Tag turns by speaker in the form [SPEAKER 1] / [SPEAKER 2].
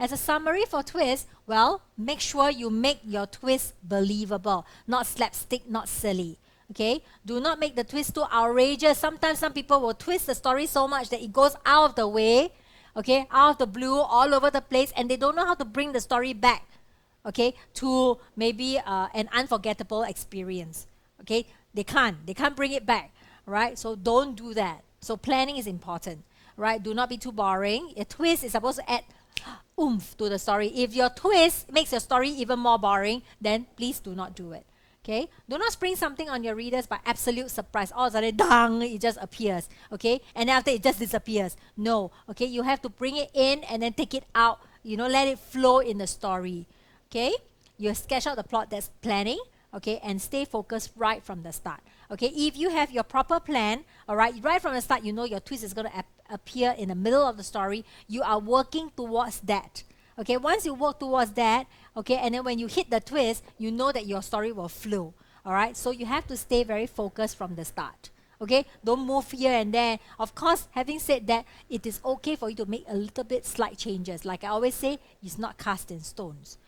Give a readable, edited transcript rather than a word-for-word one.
[SPEAKER 1] As a summary for twist, well, make sure you make your twist believable, not slapstick, not silly. Okay, do not make the twist too outrageous. Sometimes some people will twist the story so much that it goes out of the way, okay, out of the blue, all over the place, and they don't know how to bring the story back, okay, to maybe an unforgettable experience. Okay, they can't bring it back, right? So don't do that. So planning is important, right? Do not be too boring. A twist is supposed to add oomph to the story. If your twist makes your story even more boring, then please do not do it. Okay, do not spring something on your readers by absolute surprise. All of a sudden, dang, it just appears. Okay, and then after it just disappears. No, okay, you have to bring it in and then take it out. Let it flow in the story. Okay, you sketch out the plot, that's planning. Okay, and stay focused right from the start. Okay, if you have your proper plan, all right, right from the start, you know your twist is going to appear in the middle of the story. You are working towards that. Okay, once you work towards that, okay, and then when you hit the twist, you know that your story will flow. All right, so you have to stay very focused from the start. Okay, don't move here and there. Of course, having said that, it is okay for you to make a little bit slight changes. Like I always say, it's not cast in stones.